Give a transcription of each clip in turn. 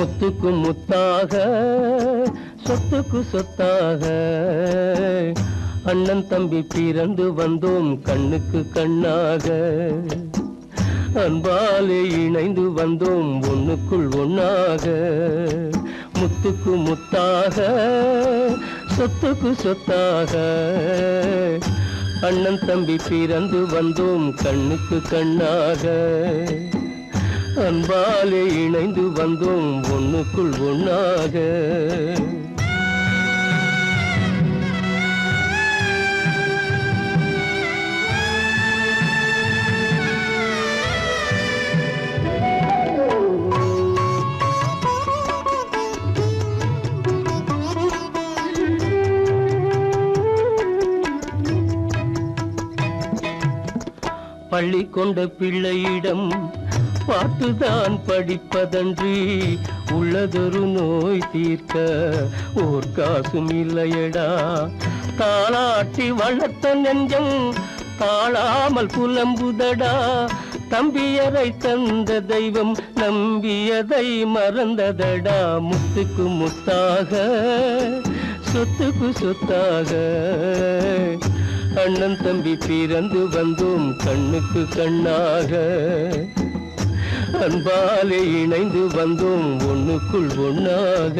முத்துக்கு முத்தாக சொத்துக்கு சொத்தாக அண்ணன் தம்பி பிறந்து வந்தோம் கண்ணுக்கு கண்ணாக அன்பாலே இணைந்து வந்தோம் ஒண்ணுக்குள் ஒண்ணாக முத்துக்கு முத்தாக சொத்துக்கு சொத்தாக அண்ணன் தம்பி பிறந்து வந்தோம் கண்ணுக்கு கண்ணாக அன்பாலே இணைந்து வந்தோம் ஒண்ணுக்குள் ஒண்ணாக பள்ளி கொண்ட பிள்ளையிடம் பாட்டுதான் படிப்பதன்றி உள்ளதொரு நோய் தீர்க்க ஓர் காசும் இல்லையடா தாளாட்டி வளர்த்த நெஞ்சம் தாழாமல் புலம்புதடா தம்பியரை தந்த தெய்வம் நம்பியதை மறந்ததடா முத்துக்கு முத்தாக சொத்துக்கு சொத்தாக அண்ணன் தம்பி பிறந்து வந்தோம் கண்ணுக்கு கண்ணாக அன்பாலே இணைந்து வந்தோம் ஒண்ணுக்குள் ஒண்ணாக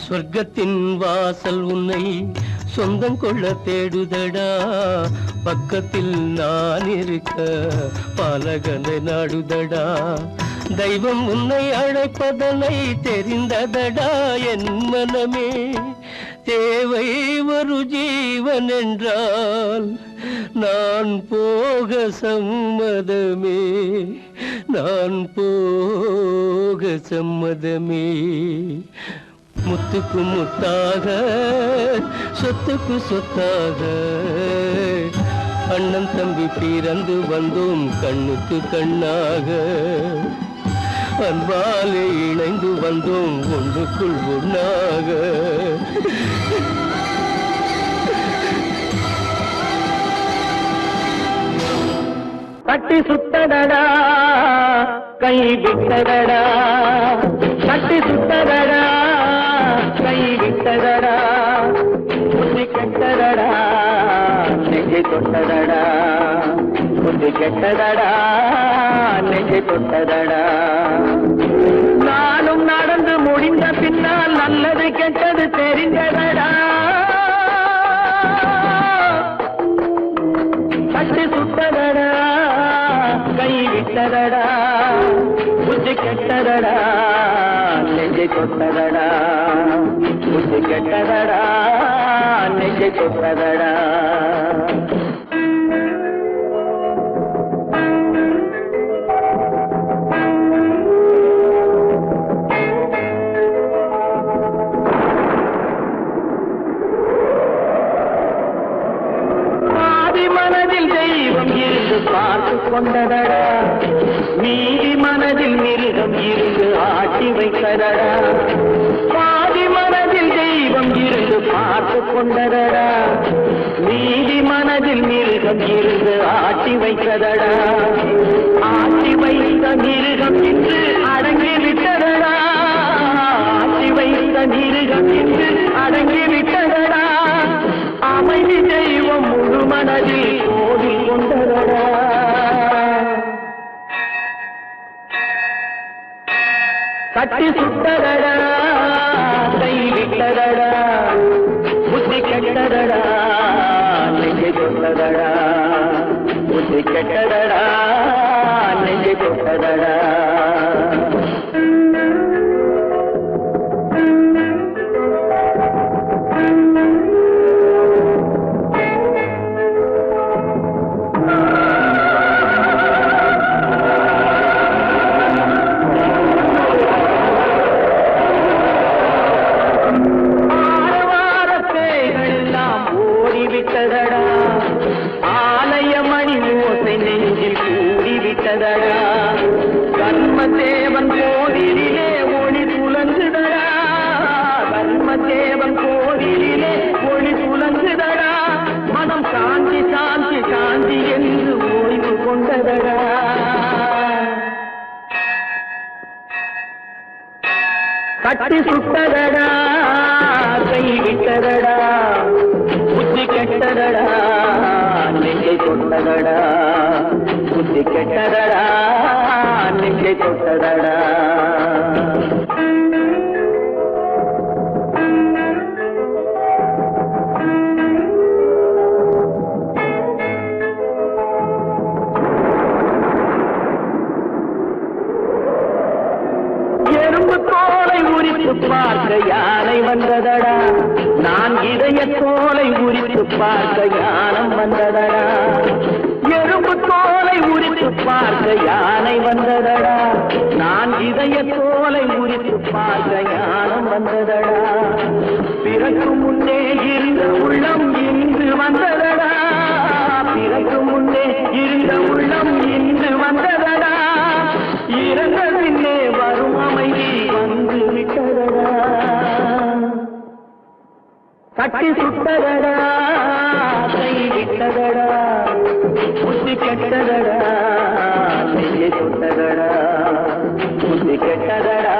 சொர்க்கத்தின் வாசல் உன்னை சொந்தம் கொள்ள தேடுதடா பக்கத்தில் நான் இருக்க பாலகனை நாடுதடா தெய்வம் உன்னை அழைப்பதனை தெரிந்ததடா என் மனமே தேவை ஒரு ஜீவன் என்றால் நான் போக சம்மதமே நான் போக சம்மதமே முத்துக்கு முத்தாக சொத்துக்கு சொத்தாக அண்ணன் தம்பி பிறந்து வந்தோம் கண்ணுக்கு கண்ணாக அன்பாலே இணைந்து வந்தோம் ஒன்றுக்குள் ஒண்ணாக கட்டி சுத்தடடா கை விட்டதடா கட்டி சுத்தடடா கை விட்டதடா புத்தி கெட்டதடா நெஞ்சை தொட்டதடா புத்தி கெட்டதடா நெஞ்சை தொட்டதடா நானும் நடந்து முடிந்த பின்னால் நல்லது கெட்டது தெரிந்ததடா கட்டி சுட்டதடா கை விட்டதடா புத்தி கெட்டதடா நெஞ்சை தொட்டதடா புத்தி கெட்டதடா நெஞ்சை தொட்டதடா மனதில் தெய்வம் இருந்து பார்த்து கொண்டதடா மீதி மனதில் மிருகம் இருந்து ஆட்டி வைத்ததடா பாதி மனதில் தெய்வம் இருந்து பார்த்து கொண்டதடா மீதி மனதில் மிருகம் இருந்து ஆட்டி வைத்ததடா ஆட்டி வைத்த மிருகம் இன்று அடங்கி விட்டதடா ஆட்டி வைத்த மிருகம் இன்று அடங்கி விட்டதடா அமைதி தெய்வம் முழு மனதில் கோவில் கொண்டதடா கட்டி சுட்டதடா கை விட்டதடா புத்தி கெட்டதடா நெஞ்சை தொட்டதடா புத்தி கெட்டதடா நெஞ்சை தொட்டதடா கெட்டதடா கர்மதேவன் கோவிலிலே ஒளி துலங்குதடா கர்மதேவன் கோவிலிலே ஒளி துலங்குதடா மனம் சாந்தி சாந்தி சாந்தி என்று ஓய்வு கொண்டதடா கட்டி சுட்டதடா கை விட்டதடா புத்தி கெட்டதடா நெஞ்சை தொட்டதடா புத்தி கெட்டதடா நெஞ்சை தொட்டதடா எறும்பு தோலை உரித்து பார்க்க யானை வந்ததடா நான் இதய தோலை உரித்து பார்க்க யானம் வந்ததடா எறும்பு தோலை உரித்து பார்க்க யானை வந்ததடா நான் இதய தோலை உரித்து பார்க்க யானம் வந்ததடா பிறகு முன்னே இருந்த உள்ளம் இன்று வந்ததடா பிறகு முன்னே இருந்த உள்ளம் இன்று வந்ததடா இறந்த பின்னே வரும் அமைதி வந்து விட்டதடா கட்டி சுட்டதடா கை விட்டதடா புத்தி கெட்டதடா நெஞ்சை தொட்டதடா புத்தி கெட்டதடா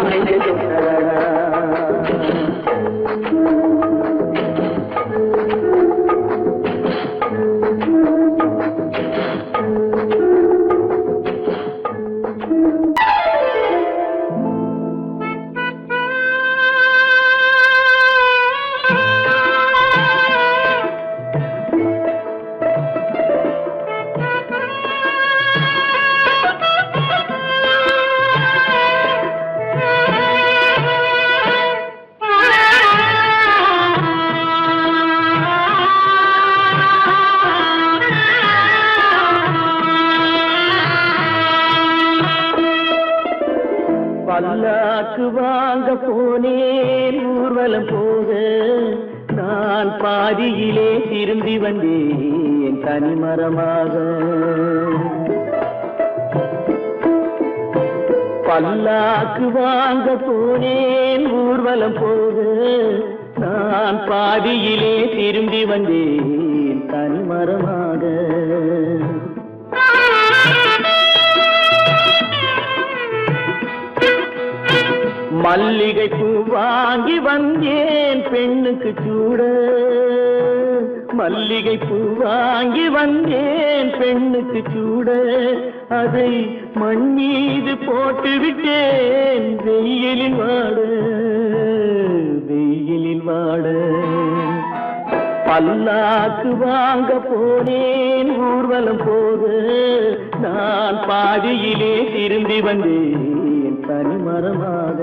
நெஞ்சை தொட்டதடா பல்லாக்கு வாங்க போனேன் ஊர்வலம் போக நான் பாதியிலே திரும்பி வந்தேன் தனிமரமாக பல்லாக்கு வாங்க போனேன் ஊர்வலம் போக நான் பாதியிலே திரும்பி வந்தேன் தனிமரமாக மல்லிகை பூ வாங்கி வந்தேன் பெண்ணுக்கு சூட மல்லிகை பூ வாங்கி வந்தேன் பெண்ணுக்கு சூட அதை மண் மீது போட்டு விட்டேன் வெயிலில் வாட வெயிலில் வாட பல்லாக்கு வாங்க போனேன் ஊர்வலம் போது நான் பாதியிலே திரும்பி வந்தேன் தனிமரமாக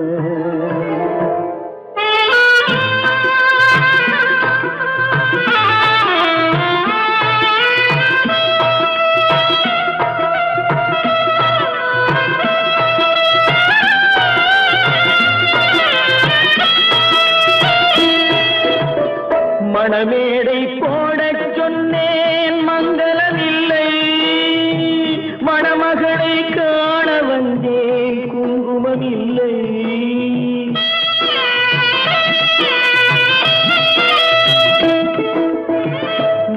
மணமேடை போடச் சொன்னேன் மங்களமில்லை மணமகளை காண வந்தேன் குங்குமமில்லை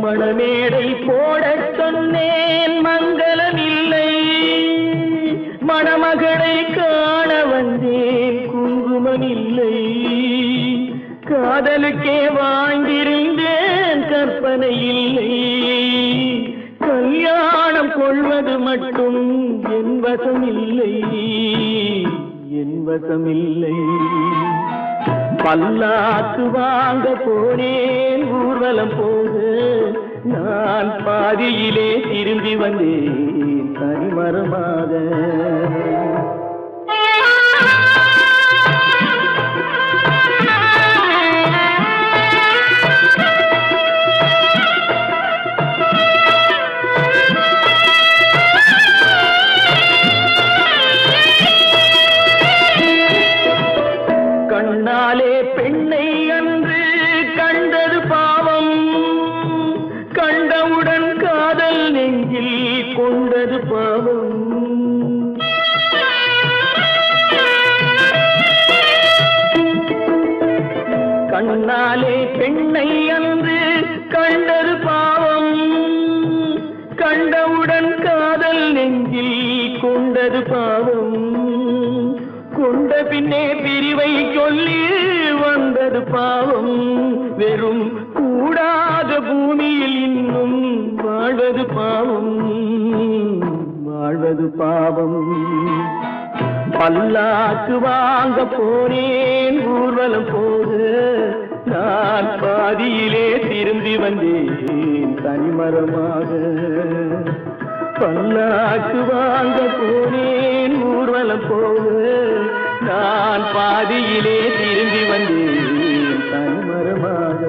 மணமேடை போடச் சொன்னேன் மங்களமில்லை மணமகளை காண வந்தேன் குங்குமமில்லை காதலுக்கே வாழ்ந்திருந்தேன் கற்பனை இல்லை கல்யாணம் கொள்வது மட்டும் என் வசமில்லை என் வசமில்லை பல்லாக்கு வாங்க போனேன் ஊர்வலம் போது நான் பாதியிலே திரும்பி வந்தேன் தனிமரமாக கண்ணாலே பெண்ணை அன்று கண்டது பாவம் கண்டவுடன் காதல் நெஞ்சில் கொண்டது பாவம். கண்ணாலே பெண்ணை அன்று கண்டது பாவம். கண்டவுடன் காதல் நெஞ்சில் கொண்டது பாவம். கொண்ட பின்னே பிரிவை சொல்லி வந்தது பாவம். வெறும் கூடாத பூமியில் இன்னும் வாழ்வது பாவம், வாழ்வது பாவம். பல்லாக்கு வாங்க போனேன் ஊர்வலம் போது, நான் பாதியிலே திரும்பி வந்தேன் தனிமரமாக. பல்லாக்கு வாங்க போனேன் ஊர்வலம் போது, நான் பாதியிலே திரும்பி வந்தேன் தனிமரமாக.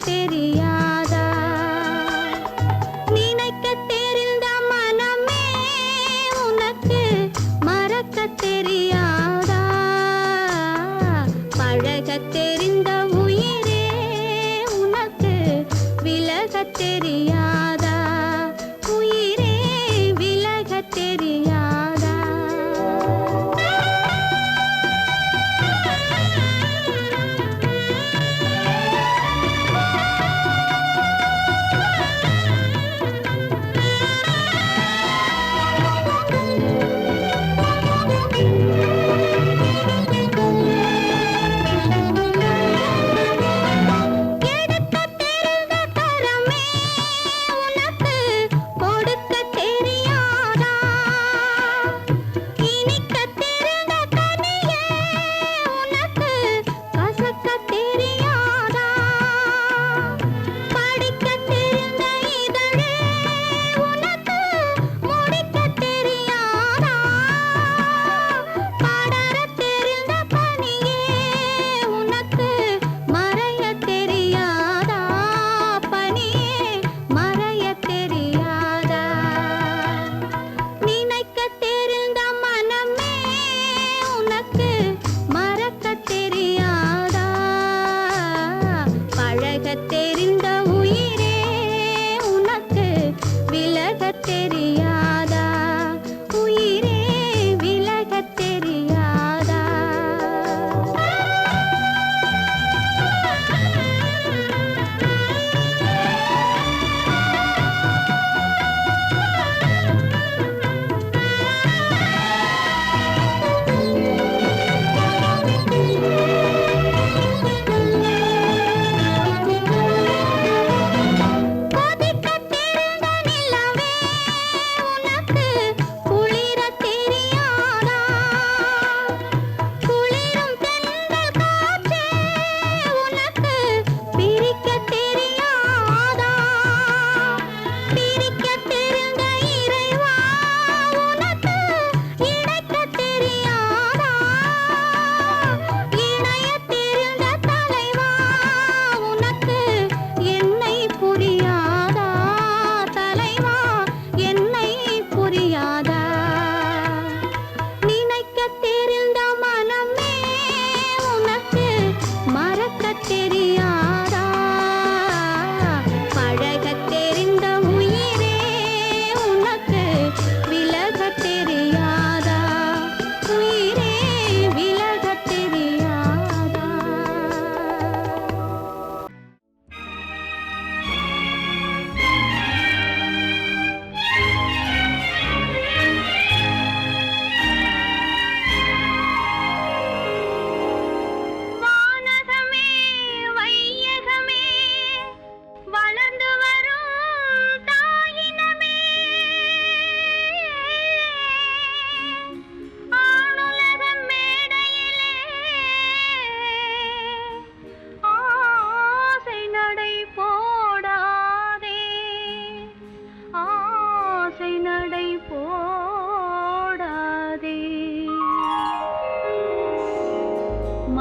தெரியாதா நினைக்க தெரிந்த மனமே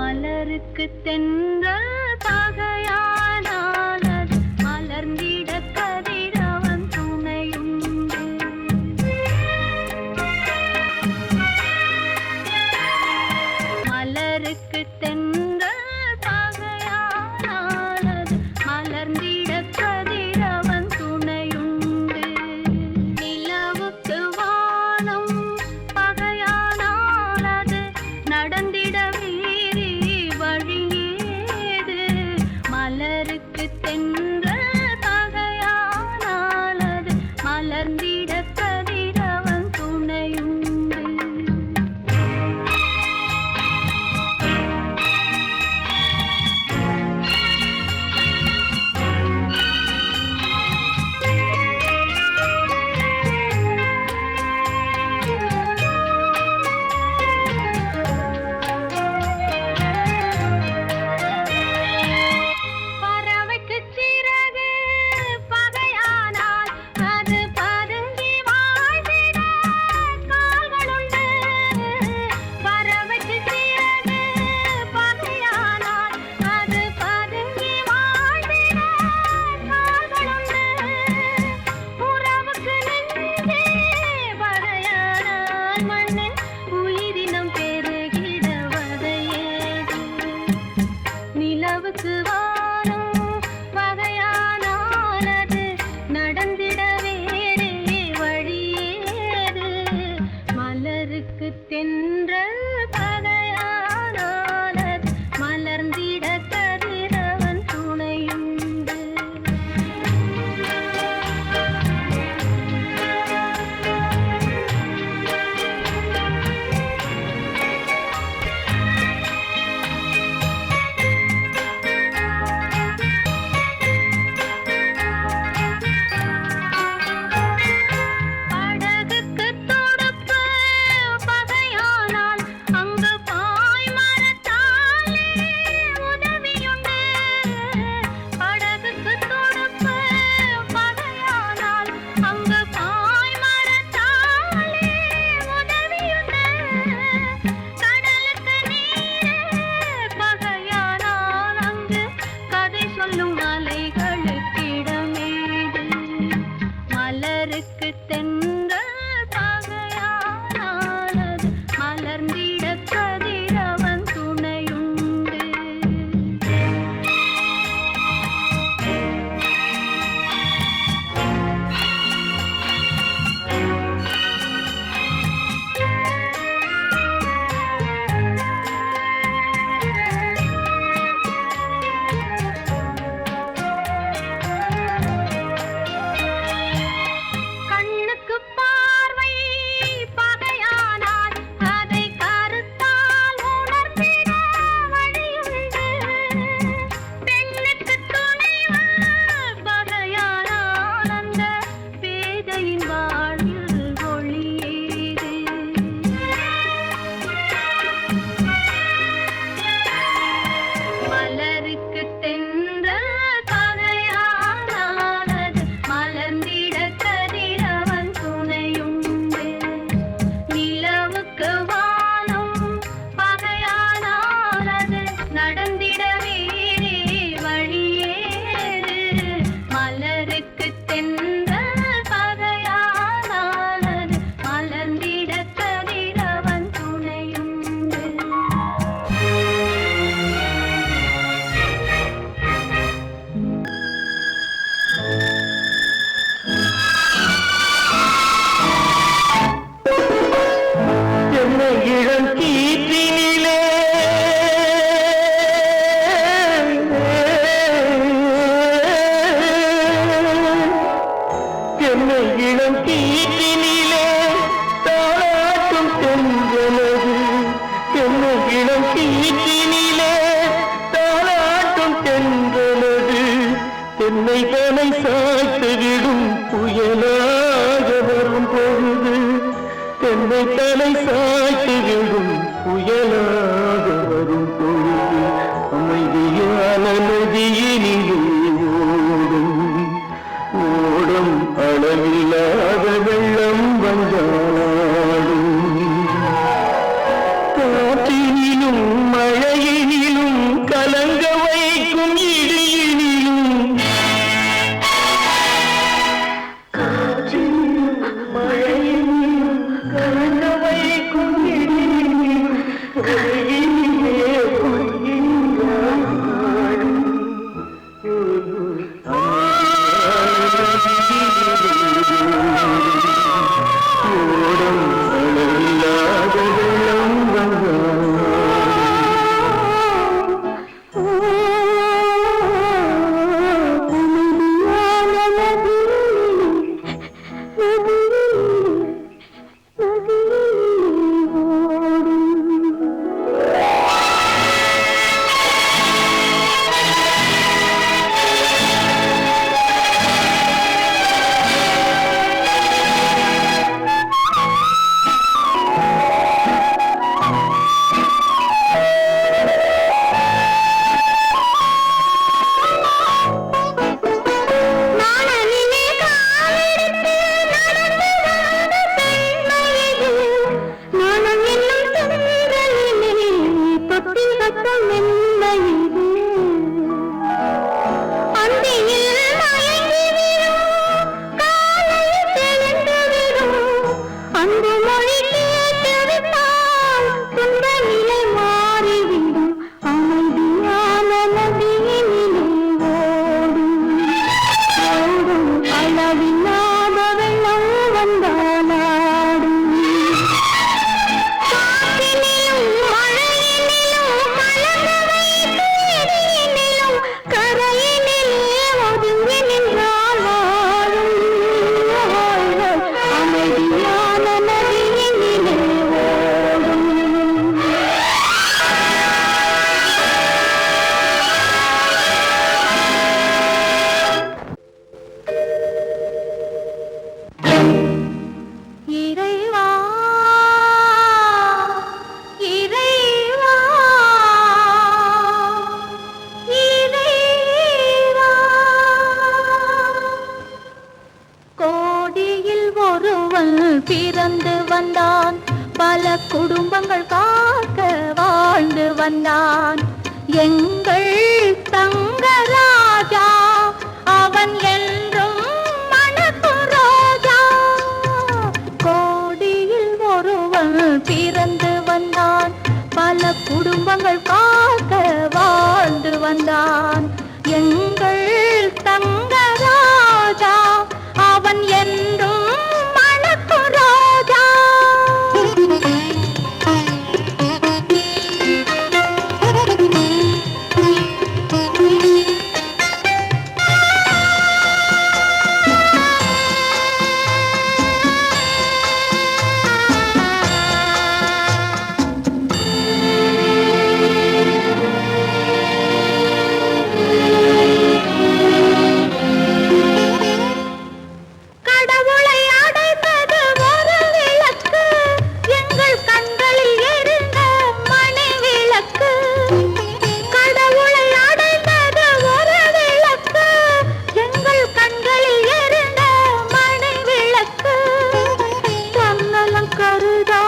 மலருக்கு தென்றல் பகையானால் மலர்ந்திட கதிரவன் துணையுண்டு. மலருக்கு தென்றல் பகையானால் மலர்ந்திட கதிரவன் துணையுண்டு. நிலவுக்கு வானம் பகையானால் அது நடந்திட மலருக்கு தென்றல் பகையானால் அது மலர்ந்திட கதிரவன் துணையுண்டு. நிலவுக்கு வானம் பகையானால் அது நடந்திட வேறே வழியேது. மலருக்கு தென்றல் பகையானால் அது மலர்ந்திட கதிரவன் துணையுண்டு. மலருக்கு தென்றல் பகையானால் அது மலர்ந்திட கதிரவன் துணையுண்டு. மலருக்கு தென்றல் பகையானால் அது மலர்ந்திட கதிரவன் துணையுண்டு. நிலவுக்கு வானம் பகையானால் அது நடந்திட வேறே வழியேது. மலருக்கு தென்றல் பகையானால் அது மலர்ந்திட கதிரவன் துணையுண்டு. இளம் கீற்றினிலே என்னை இளம் கீற்றினிலே தாளாட்டும் தென்றலது. என்னை இளம் கீற்றினிலே தாளாட்டும் தென்றலது. என்னை தலை சாய்த்துவிடும் புயலாக வரும் பொழுது என்னை தலை சாய்த்து விடும் புயலாக வரும் பொழுது அமைதியான நதியினிலே ஓடும் ஓடும் அளவில்லாத வெள்ளம் வந்தாடும். காற்றினிலும் மழையினிலும் அன்பு மொழி கேட்டுவிட்டால் துன்ப நிலை மாறிவிடும். அமைதியான நதியினிலே ஓடும் ஓடும் அளவில்லாத வெள்ளம் வந்தாலாடும். காற்றினிலும் மழையினிலும் மலர்ந்தவை தேடினிலும் கரையினிலே ஒதுங்கி நின்றால் வாழும். அமைதியான நதியினிலே ஓடும். இறைவா இறைவா இறைவா கோடியில் ஒருவன் பிறந்து வந்தான். பல குடும்பங்கள் காக்க வாழ்ந்து வந்தான். எங்கள் தங்கராஜா அவன் என்றும் மணக்கும் ரோஜா. கோடியில் ஒருவன் பிறந்து வந்தான். பல குடும்பங்கள் காக்க வாழ்ந்து வந்தான். எங்கள் தங்கராஜா அவன் என்றும் மணக்கும் ரோஜா. கடவுளை அடைந்தது ஒரு விளக்கு, எங்கள் கண்களில் எரிந்த மணி விளக்கு. கடவுளை அடைந்தது ஒரு விளக்கு, எங்கள் கண்களில் எரிந்த மணி விளக்கு. தன்னலம் கருதா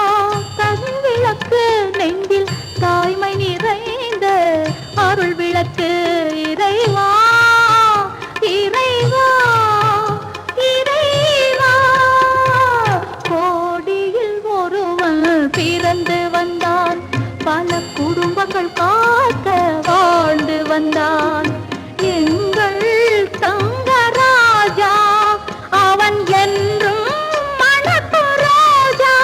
தன் விளக்கு, நெஞ்சில் தாய்மை நிறைந்த அருள் விளக்கு. இறைவா இறைவா இறைவா கோடியில் ஒருவன் பிறந்து வந்தான். பல குடும்பங்கள் காக்க வாழ்ந்து வந்தான். எங்கள் தங்கராஜா அவன் என்றும் மணக்கும் ரோஜா.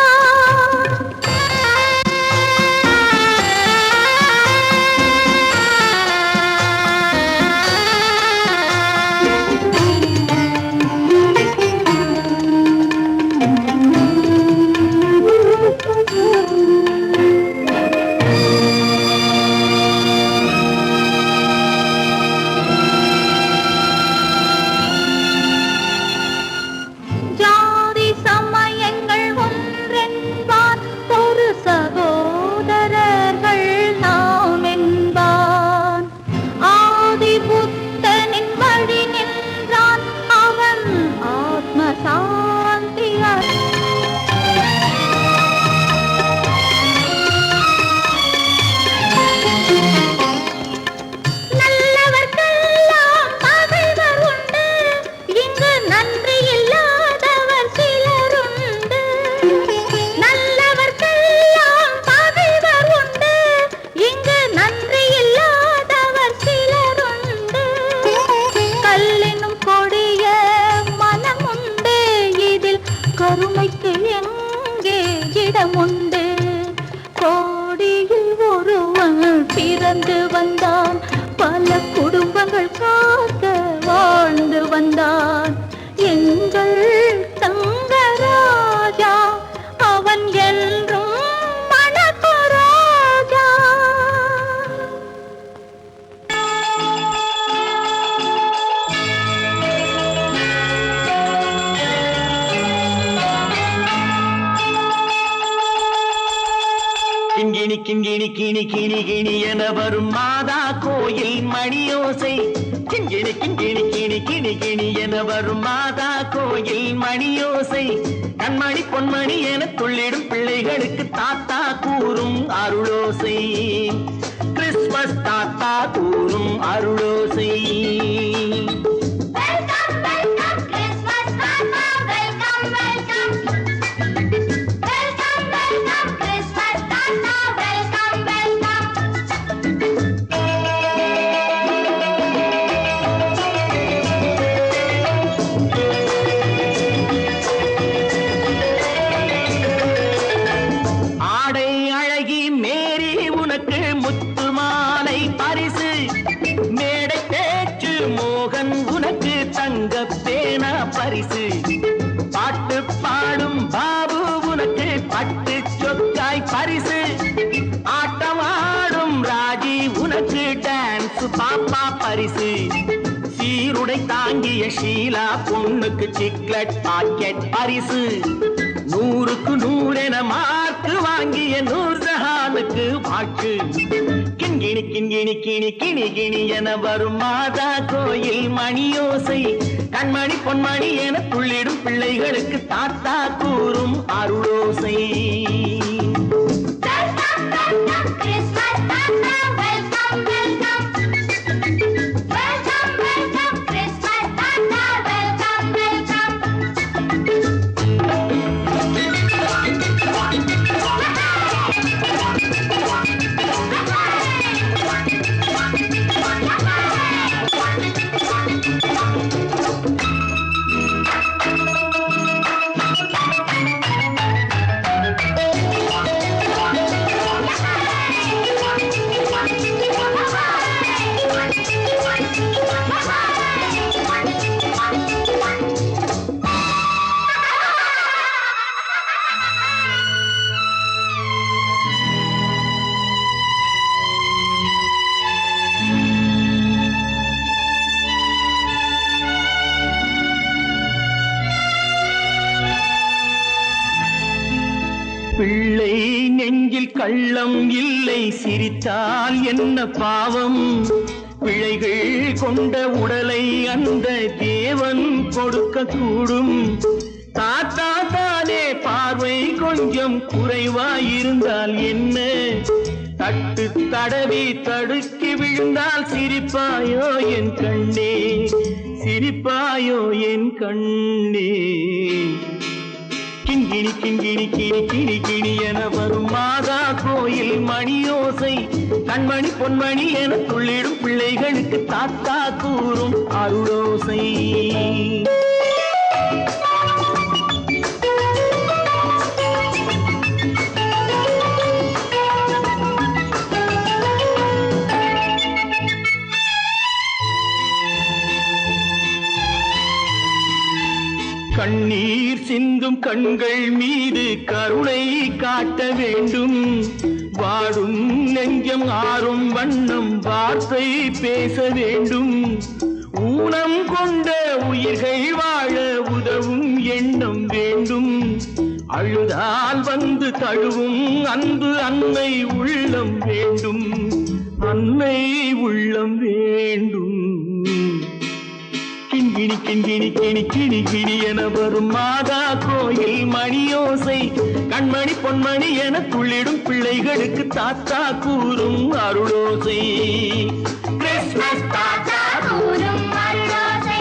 ஜாதி சமயங்கள் ஒன்றென்பான், ஒரு சகோதரர்கள் நாம் என்பான். ஆதி புத்தனின் வழி நின்றான், அவன் ஆத்ம சாந்தி நல்லவர்க்கெல்லாம் பகைவர் உண்டு, இங்கு நன்றி இல்லாதவர் சிலருண்டு. நல்லவர்க்கெல்லாம் பகைவர் உண்டு, இங்கு நன்றி இல்லாதவர் சிலருண்டு. கல்லினும் கொடிய மனமுண்டு, இதில் கருணைக்கு எங்கே இடமுண்டு. கோடியில் ஒருவன் பிறந்து வந்தான். பல குடும்பங்கள் காக்க வாழ்ந்து வந்தான். எங்கள் தங்கராஜா அவன் என்றும் மணக்கும் ரோஜா. கிண்கிணி கிண்கிணி கிணி கிணி கிணி என வரும் மாதா கோயில் மணியோசை. கிண்கிணி கிண்கிணி கிணி கிணி கிணி என வரும் மாதா கோயில் மணியோசை. கண்மணி பொன்மணி என துள்ளிடும் பிள்ளைகளுக்கு தாத்தா கூறும் அருளோசை. கிறிஸ்மஸ் தாத்தா கூறும் அருளோசை. வெல்கம் வெல்கம் கிறிஸ்மஸ் தாத்தா, வெல்கம் வெல்கம். ஷீலா பொண்ணுக்கு சிக்லெட் பாக்கெட் பரிசு 100க்கு 100 என மார்க்கு வாங்கிய நூர்ஜஹானுக்கு வாக்கு கிண்கிணி கிண்கிணி கிணி கிணி கிணி என வரும் மாதா கோயில் மணியோசை கண்மணி பொன்மணி என துள்ளிடும் பிள்ளைகளுக்கு தாத்தா கூறும் அருளோசை பிள்ளை நெஞ்சில் கள்ளம் இல்லை சிரித்தால் என்ன பாவம் பிழைகள் கொண்ட உடலை அந்த தேவன் கொடுக்க கூடும் தாத்தா தானே பார்வை கொஞ்சம் குறைவாயிருந்தால் என்ன தட்டு தடவி தடுக்கி விழுந்தால் சிரிப்பாயோ என் கண்ணே சிரிப்பாயோ என் கண்ணே கிண்கிணி கிண்கிணி கிணி கிணி கிணி என வரும் மாதா கோயில் மணியோசை கண்மணி பொன்மணி என துள்ளிடும் பிள்ளைகளுக்கு தாத்தா கூறும் அருளோசை கண்ணீர் சிந்தும் கண்கள் மீது கருணை காட்ட வேண்டும் வாடும் நெஞ்சம் ஆறும் வண்ணம் வார்த்தை பேச வேண்டும் ஊனம் கொண்ட உயிர்கள் வாழ உதவும் எண்ணம் வேண்டும் அழுதால் வந்து தழுவும் அன்பு அன்னை உள்ளம் வேண்டும் அன்னை உள்ளம் வேண்டும் கிண்கிணி கிண்கிணி கிணி கிணி கிணி என வரும் மாதா கோயில் மணியோசை கண்மணி பொன்மணி என துள்ளிடும் பிள்ளைகளுக்கு தாத்தா கூறும் அருளோசை கிறிஸ்மஸ் தாத்தா கூறும் அருளோசை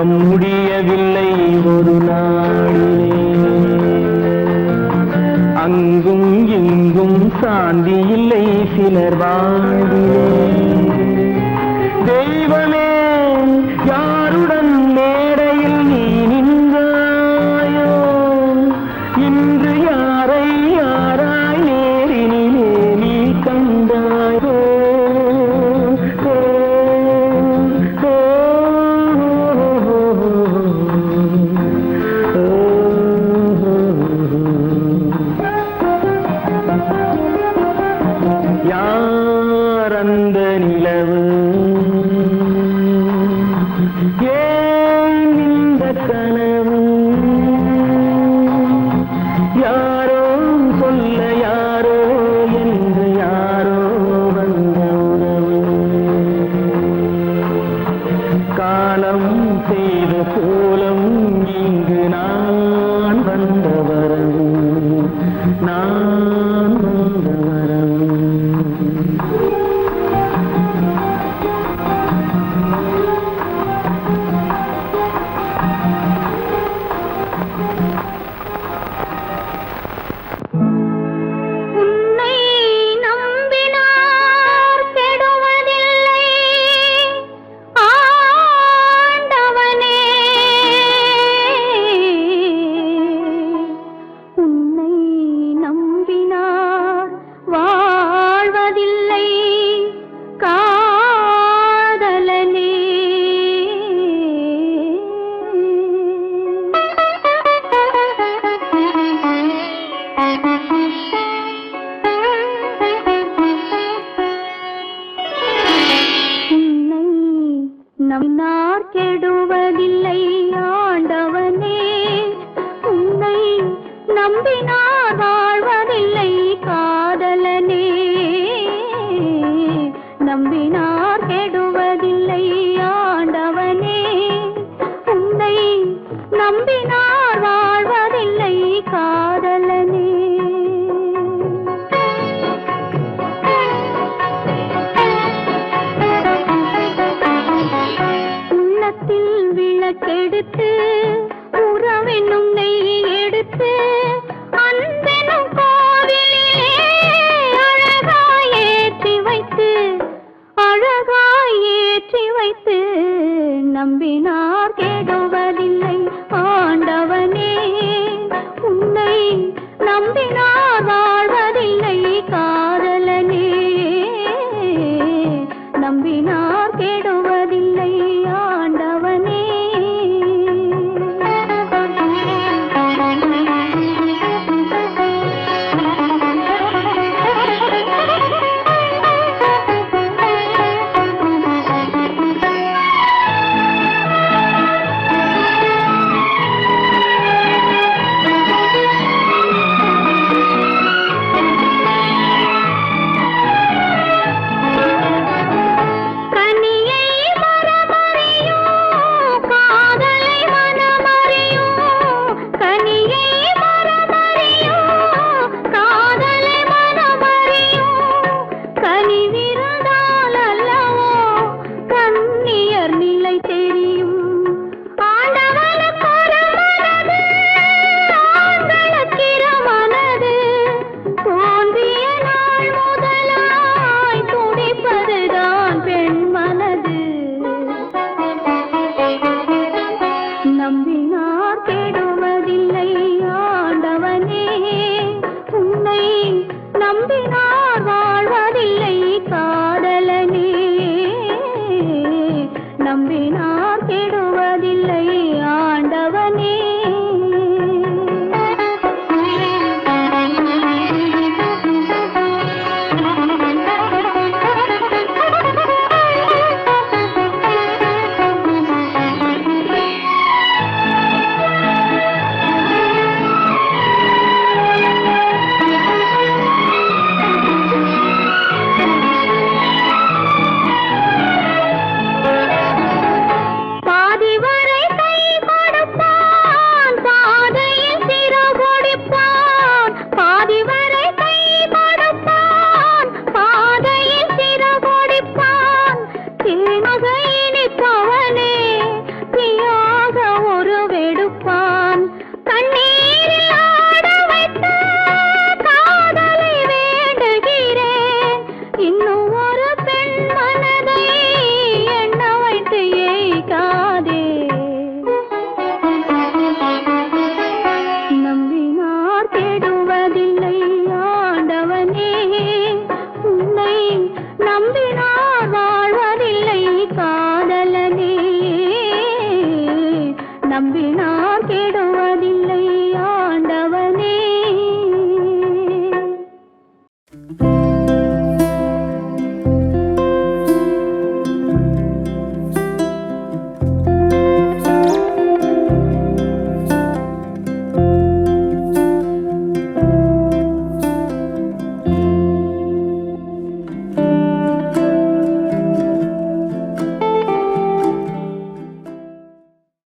முடியவில்லை ஒரு நாளிலே. அங்கும் இங்கும் சாந்தி இல்லை சிலர் வாழ்விலே. தெய்வமே யாருடன் மேடையில் நீ நின்றாயோ, இன்று யாரை யாராய் நேரினிலே நீ கண்டாயோ. யார் அந்த நிலவு, ஏன் இந்த கனவு, யாரோ சொல்ல யாரோ என்று யாரோ வந்த உறவு. காலம் செய்த கோலம் இங்கு நான் வந்த வரவு, நான் வந்த வரவு. உன்னை நம்பினார் கெடுவதில்லை ஆண்டவனே. உன்னை நம்பினார் வாழ்வதில்லை காதலனே. உன்னை நம்பினார் கெடுவதில்லை ஆண்டவனே. உன்னை நம்பினார் வாழ்வதில்லை காதலனே. நம்பினார் கெடுவதில்லை ஆண்டவனே. உன்னை நம்பினார் வாழ்வதில்லை காதலனே. உள்ளத்தில் விளக்கெடுத்து உறவென்னும் நெய் எடுத்து அன்பெனும் கோவிலிலே அழகாய் ஏற்றி வைத்து, அழகாய் ஏற்றி வைத்து நம்பினார் கெடுவதில்லை ஆண்டவனே. உன்னை நம்பினார் வாழ்வதில்லை காதலனே. நம்பினார் கெடுவதில்லை ஆண்டவனே. கனியை மரமறியும் காதலை மனமறியும், கனியை மரமறியும் காதலை மனமறியும், கனிவே